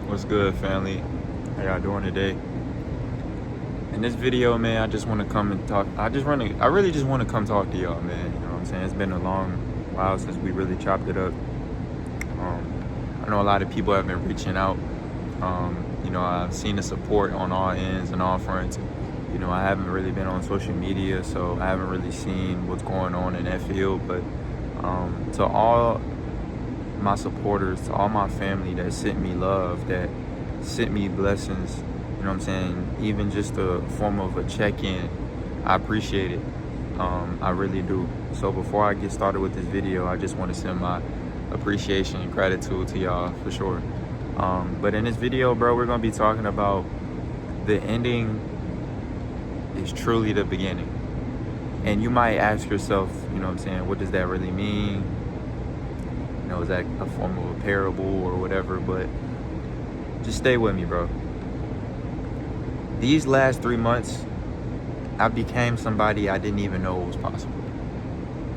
What's good, family? How y'all doing today? In this video, man, I just want to come and talk. I really just want to come talk to y'all, man. You know what I'm saying? It's been a long while since we really chopped it up. I know a lot of people have been reaching out. I've seen the support on all ends and all fronts. I haven't really been on social media, so I haven't really seen what's going on in that field. But to all my supporters, to all my family that sent me love, that sent me blessings, you know what I'm saying, even just a form of a check-in, I appreciate it. I really do. So before I get started with this video, I just want to send my appreciation and gratitude to y'all for sure. But in this video, bro, we're going to be talking about the ending is truly the beginning. And you might ask yourself, you know what I'm saying, what does that really mean? Is that a form of a parable or whatever? But just stay with me, bro. These last 3 months, I became somebody I didn't even know was possible.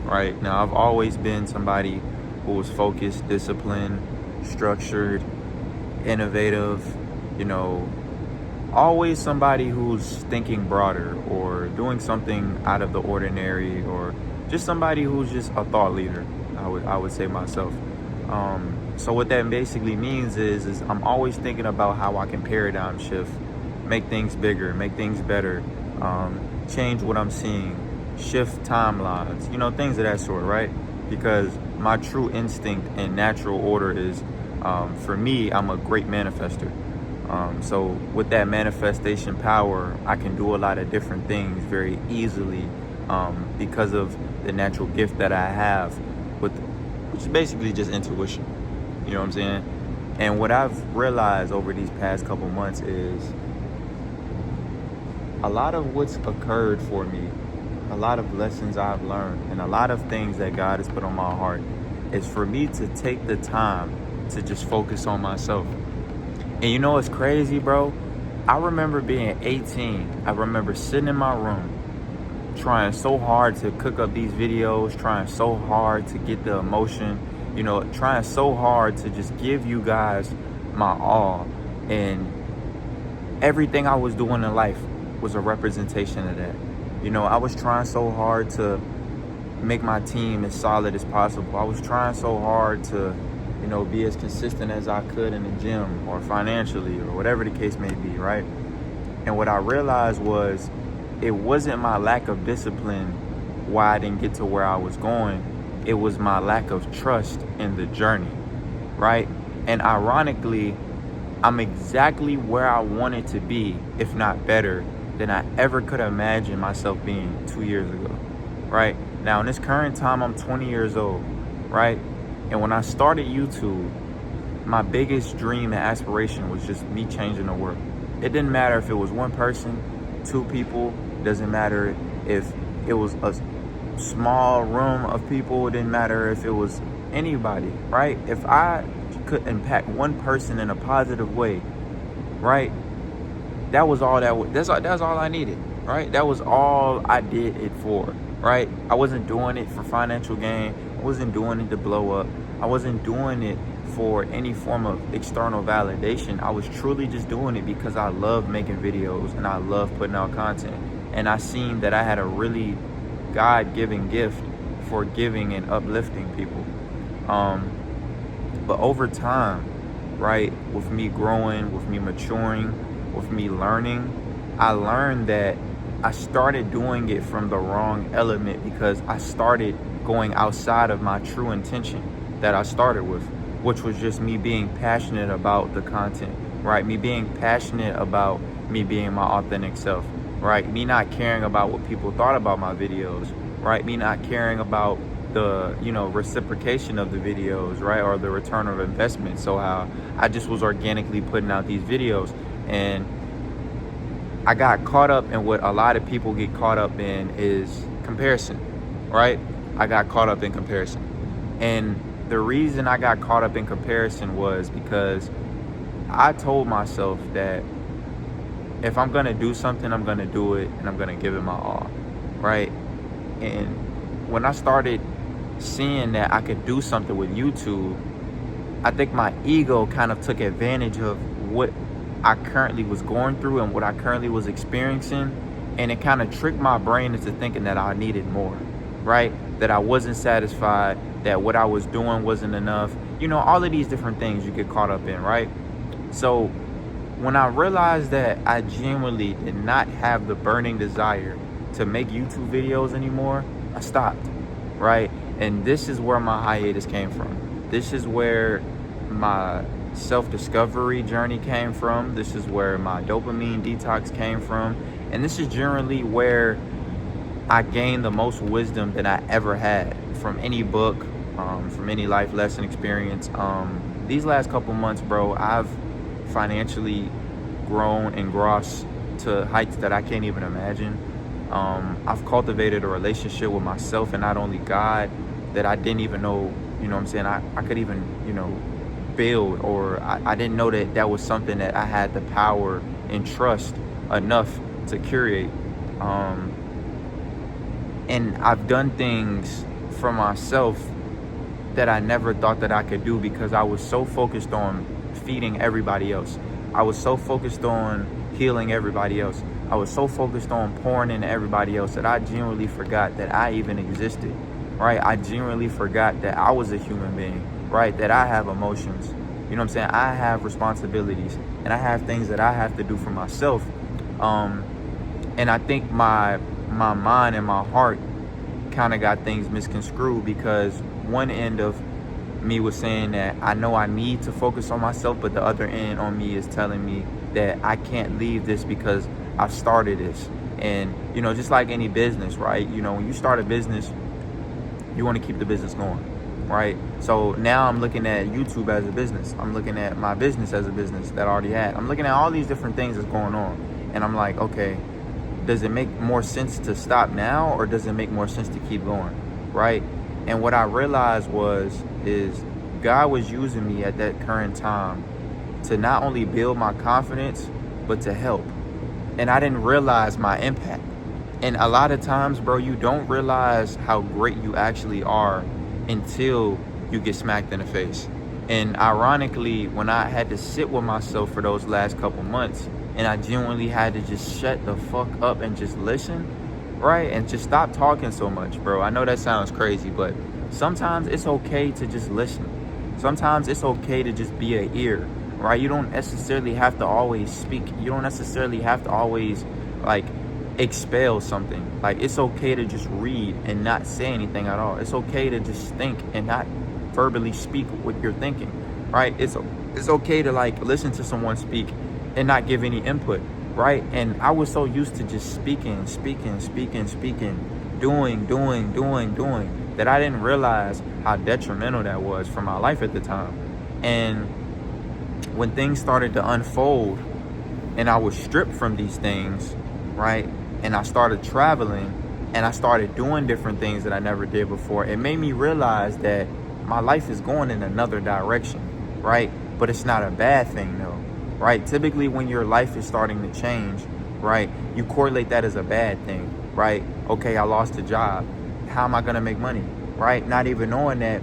Right? Now, I've always been somebody who was focused, disciplined, structured, innovative, always somebody who's thinking broader or doing something out of the ordinary, or just somebody who's just a thought leader, I would say myself. So what that basically means is I'm always thinking about how I can paradigm shift, make things bigger, make things better, change what I'm seeing, shift timelines, things of that sort, right? Because my true instinct and natural order is, for me, I'm a great manifester. So with that manifestation power, I can do a lot of different things very easily, because of the natural gift that I have, which is basically just intuition. You know what I'm saying? And what I've realized over these past couple months is a lot of what's occurred for me, a lot of lessons I've learned, and a lot of things that God has put on my heart is for me to take the time to just focus on myself. And it's crazy, bro? I remember being 18. I remember sitting in my room, trying so hard to cook up these videos, trying so hard to get the emotion, trying so hard to just give you guys my all. And everything I was doing in life was a representation of that. I was trying so hard to make my team as solid as possible. I was trying so hard to, be as consistent as I could in the gym or financially or whatever the case may be, right? And what I realized was it wasn't my lack of discipline why I didn't get to where I was going. It was my lack of trust in the journey, right? And ironically, I'm exactly where I wanted to be, if not better, than I ever could imagine myself being 2 years ago, right? Now, in this current time, I'm 20 years old, right? And when I started YouTube, my biggest dream and aspiration was just me changing the world. It didn't matter if it was one person, 2 people. It doesn't matter if it was a small room of people. It didn't matter if it was anybody, right? If I could impact one person in a positive way, right? That was all that's all I needed, right? That was all I did it for, right? I wasn't doing it for financial gain. I wasn't doing it to blow up. I wasn't doing it for any form of external validation. I was truly just doing it because I love making videos and I love putting out content. And I seen that I had a really God-given gift for giving and uplifting people. But over time, right, with me growing, with me maturing, with me learning, I learned that I started doing it from the wrong element because I started going outside of my true intention that I started with, which was just me being passionate about the content, right? Me being passionate about me being my authentic self, right? Me not caring about what people thought about my videos, right? Me not caring about the, reciprocation of the videos, right? Or the return of investment. So how I just was organically putting out these videos, and I got caught up in what a lot of people get caught up in is comparison, right? I got caught up in comparison. And the reason I got caught up in comparison was because I told myself that if I'm going to do something, I'm going to do it and I'm going to give it my all, right? And when I started seeing that I could do something with YouTube, I think my ego kind of took advantage of what I currently was going through and what I currently was experiencing. And it kind of tricked my brain into thinking that I needed more, right? That I wasn't satisfied, that what I was doing wasn't enough. All of these different things you get caught up in, right? So when I realized that I genuinely did not have the burning desire to make YouTube videos anymore, I stopped, right? And this is where my hiatus came from. This is where my self-discovery journey came from. This is where my dopamine detox came from. And this is generally where I gained the most wisdom that I ever had from any book, from any life lesson experience. These last couple months, bro, I've financially grown and grossed to heights that I can't even imagine. I've cultivated a relationship with myself and not only God that I didn't even know, what I'm saying, I could even, build, or I didn't know that was something that I had the power and trust enough to curate. And I've done things for myself that I never thought that I could do because I was so focused on feeding everybody else. I was so focused on healing everybody else. I was so focused on pouring into everybody else that I genuinely forgot that I even existed, right? I genuinely forgot that I was a human being, right? That I have emotions, you know what I'm saying? I have responsibilities and I have things that I have to do for myself. And I think my mind and my heart kind of got things misconstrued because one end of me was saying that I know I need to focus on myself, but the other end on me is telling me that I can't leave this because I've started this. And, just like any business, right? When you start a business, you want to keep the business going, right? So now I'm looking at YouTube as a business. I'm looking at my business as a business that I already had. I'm looking at all these different things that's going on. And I'm like, okay, does it make more sense to stop now or does it make more sense to keep going, right? And what I realized is God was using me at that current time to not only build my confidence, but to help. And I didn't realize my impact. And a lot of times, bro, you don't realize how great you actually are until you get smacked in the face. And ironically, when I had to sit with myself for those last couple months, and I genuinely had to just shut the fuck up and just listen, right? And just stop talking so much, bro. I know that sounds crazy, but sometimes it's okay to just listen. Sometimes it's okay to just be an ear, right? You don't necessarily have to always speak. You don't necessarily have to always expel something. It's okay to just read and not say anything at all. It's okay to just think and not verbally speak what you're thinking, right? It's okay to listen to someone speak and not give any input, right? And I was so used to just speaking, doing, that I didn't realize how detrimental that was for my life at the time. And when things started to unfold and I was stripped from these things, right? And I started traveling and I started doing different things that I never did before, it made me realize that my life is going in another direction, right? But it's not a bad thing though, right? Typically when your life is starting to change, right, you correlate that as a bad thing, right? Okay, I lost a job. How am I gonna make money, right? Not even knowing that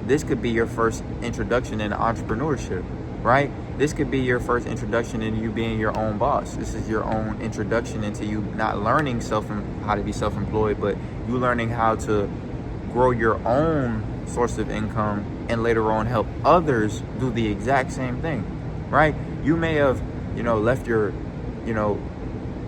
this could be your first introduction into entrepreneurship, right? This could be your first introduction into you being your own boss. This is your own introduction into you not learning how to be self-employed, but you learning how to grow your own source of income and later on help others do the exact same thing, right? You may have, left your,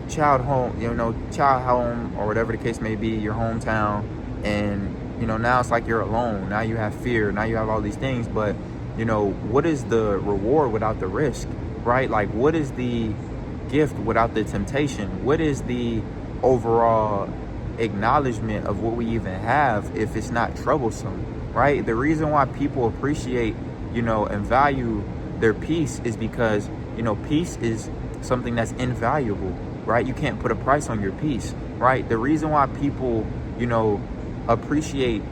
child home or whatever the case may be, your hometown, and, now it's like you're alone. Now you have fear. Now you have all these things, but what is the reward without the risk, right? What is the gift without the temptation? What is the overall acknowledgement of what we even have if it's not troublesome, right? The reason why people appreciate, and value their peace is because, peace is something that's invaluable, right? You can't put a price on your peace, right? The reason why people, appreciate,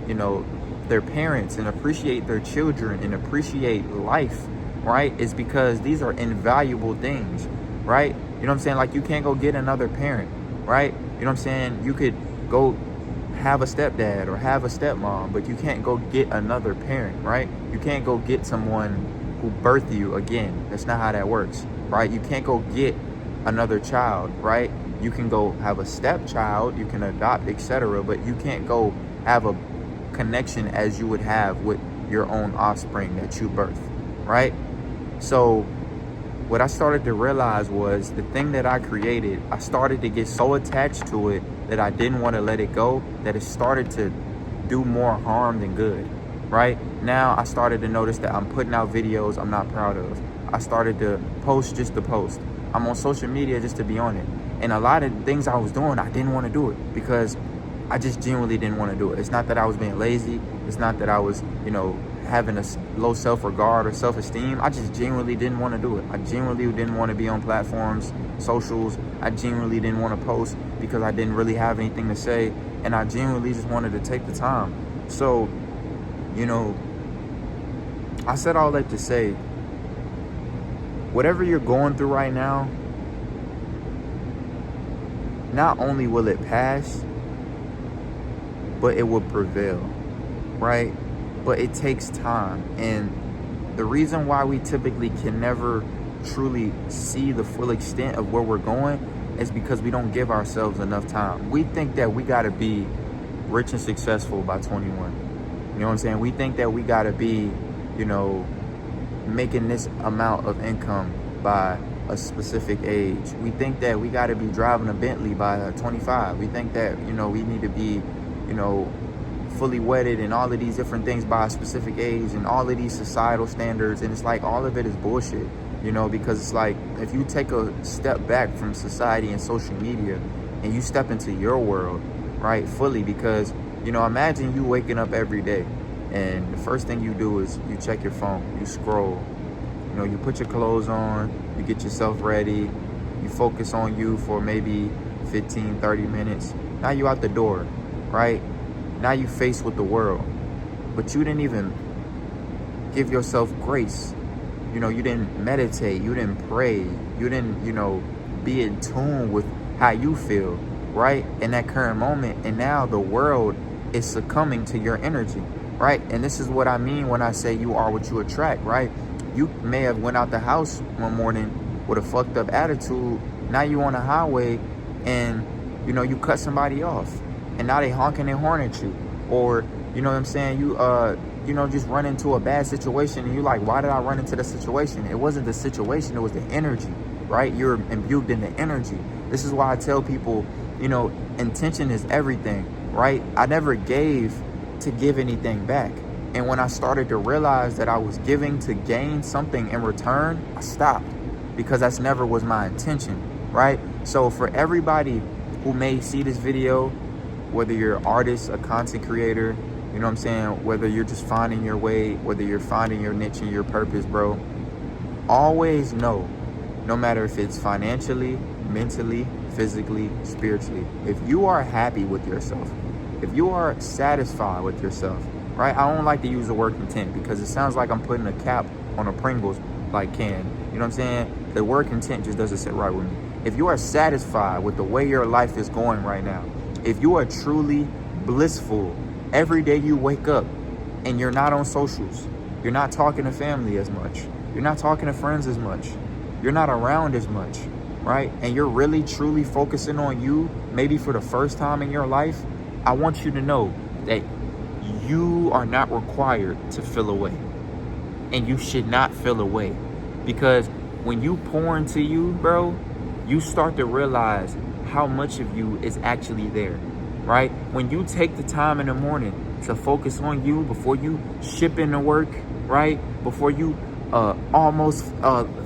their parents and appreciate their children and appreciate life, right, is because these are invaluable things, right? You know what I'm saying? You can't go get another parent, right? You know what I'm saying? You could go have a stepdad or have a stepmom, but you can't go get another parent, right? You can't go get someone who birthed you again. That's not how that works, right? You can't go get another child, right? You can go have a stepchild, you can adopt, etc., but you can't go have a connection as you would have with your own offspring that you birthed, right? So what I started to realize was the thing that I created, I started to get so attached to it that I didn't want to let it go, that it started to do more harm than good, right? Now I started to notice that I'm putting out videos I'm not proud of. I started to post just to post. I'm on social media just to be on it. And a lot of things I was doing, I didn't want to do it because I just genuinely didn't want to do it. It's not that I was being lazy. It's not that I was, having a low self-regard or self-esteem. I just genuinely didn't want to do it. I genuinely didn't want to be on platforms, socials. I genuinely didn't want to post because I didn't really have anything to say. And I genuinely just wanted to take the time. So, I said all that to say, whatever you're going through right now, not only will it pass, but it will prevail, right? But it takes time. And the reason why we typically can never truly see the full extent of where we're going is because we don't give ourselves enough time. We think that we got to be rich and successful by 21. You know what I'm saying? We think that we got to be, making this amount of income by a specific age. We think that we got to be driving a Bentley by 25. We think that, we need to be, fully wedded and all of these different things by a specific age and all of these societal standards. And it's like, all of it is bullshit, because it's like, if you take a step back from society and social media and you step into your world, right, fully, because, imagine you waking up every day and the first thing you do is you check your phone, you scroll, you put your clothes on, you get yourself ready, you focus on you for maybe 15, 30 minutes. Now you out the door, right? Now you faced with the world, but you didn't even give yourself grace. You didn't meditate, you didn't pray, you didn't, be in tune with how you feel, right? In that current moment. And now the world is succumbing to your energy, right? And this is what I mean when I say you are what you attract, right? You may have went out the house one morning with a fucked up attitude. Now you on the highway and, you cut somebody off. And now they honking and horning at you. Or, you know what I'm saying? You, just run into a bad situation and you're like, why did I run into the situation? It wasn't the situation, it was the energy, right? You're imbued in the energy. This is why I tell people, intention is everything, right? I never gave to give anything back. And when I started to realize that I was giving to gain something in return, I stopped, because that's never was my intention, right? So for everybody who may see this video, whether you're an artist, a content creator, you know what I'm saying, whether you're just finding your way, whether you're finding your niche and your purpose, bro, always know, no matter if it's financially, mentally, physically, spiritually, if you are happy with yourself, if you are satisfied with yourself, right? I don't like to use the word content because it sounds like I'm putting a cap on a Pringles like can. You know what I'm saying? The word content just doesn't sit right with me. If you are satisfied with the way your life is going right now, if you are truly blissful every day you wake up and you're not on socials, you're not talking to family as much, you're not talking to friends as much, you're not around as much, right? And you're really truly focusing on you, maybe for the first time in your life, I want you to know that you are not required to feel away. And you should not feel away. Because when you pour into you, bro, you start to realize how much of you is actually there, right? When you take the time in the morning to focus on you before you ship into work, right? Before you almost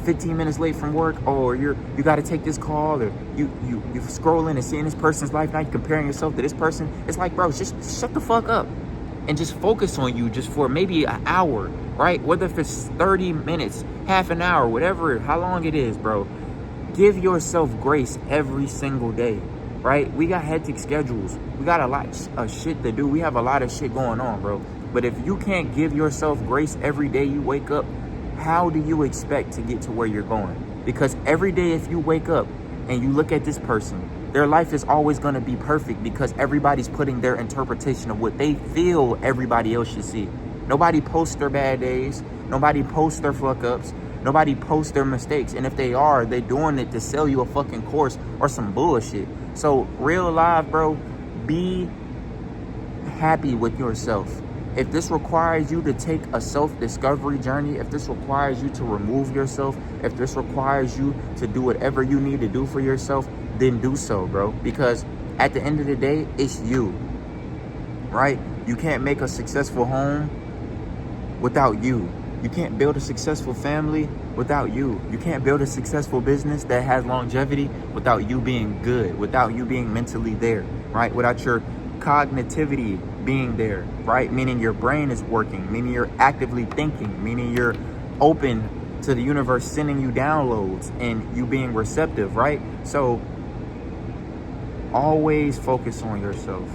15 minutes late from work, or you got to take this call, or you scrolling and seeing this person's life, now you're comparing yourself to this person. It's like, bro, just shut the fuck up and just focus on you just for maybe an hour, right? Whether if it's 30 minutes, half an hour, whatever, how long it is, bro. Give yourself grace every single day, right? We got hectic schedules. We got a lot of shit to do. We have a lot of shit going on, bro. But if you can't give yourself grace every day you wake up, how do you expect to get to where you're going? Because every day if you wake up and you look at this person, their life is always going to be perfect because everybody's putting their interpretation of what they feel everybody else should see. Nobody posts their bad days. Nobody posts their fuck ups. Nobody posts their mistakes. And if they are, they're doing it to sell you a fucking course or some bullshit. So real life, bro, be happy with yourself. If this requires you to take a self-discovery journey, if this requires you to remove yourself, if this requires you to do whatever you need to do for yourself, then do so, bro. Because at the end of the day, it's you, right? You can't make a successful home without you. You can't build a successful family without you. You can't build a successful business that has longevity without you being good, without you being mentally there, right? Without your cognitivity being there, right? Meaning your brain is working, meaning you're actively thinking, meaning you're open to the universe sending you downloads and you being receptive, right? So always focus on yourself.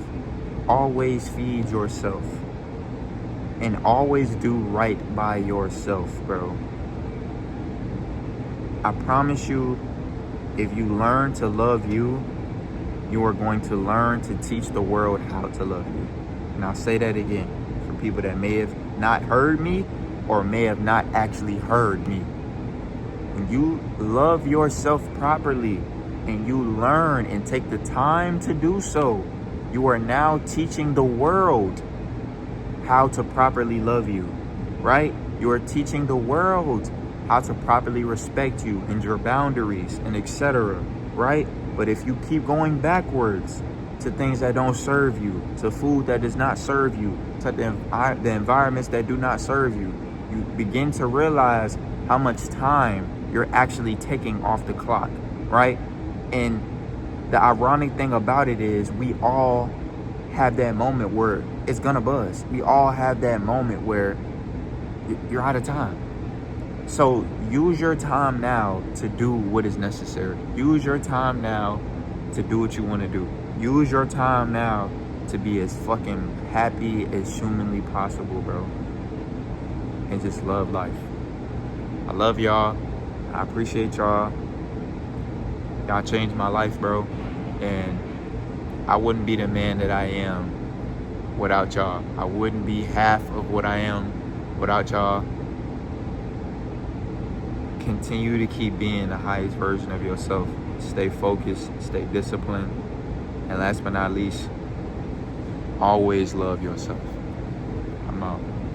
Always feed yourself. And always do right by yourself, bro. I promise you, if you learn to love you, you are going to learn to teach the world how to love you. And I'll say that again for people that may have not heard me or may have not actually heard me. When you love yourself properly and you learn and take the time to do so, you are now teaching the world how to properly love you, right? You are teaching the world how to properly respect you and your boundaries and etc., right? But if you keep going backwards to things that don't serve you, to food that does not serve you, to the environments that do not serve you, you begin to realize how much time you're actually taking off the clock, right? And the ironic thing about it is we all have that moment where it's gonna buzz. We all have that moment where you're out of time. So use your time now to do what is necessary. Use your time now to do what you want to do. Use your time now to be as fucking happy as humanly possible, bro. And just love life. I love y'all. I appreciate y'all. Y'all changed my life, bro. And I wouldn't be the man that I am without y'all. I wouldn't be half of what I am without y'all. Continue to keep being the highest version of yourself. Stay focused, stay disciplined, and last but not least, always love yourself. I'm out.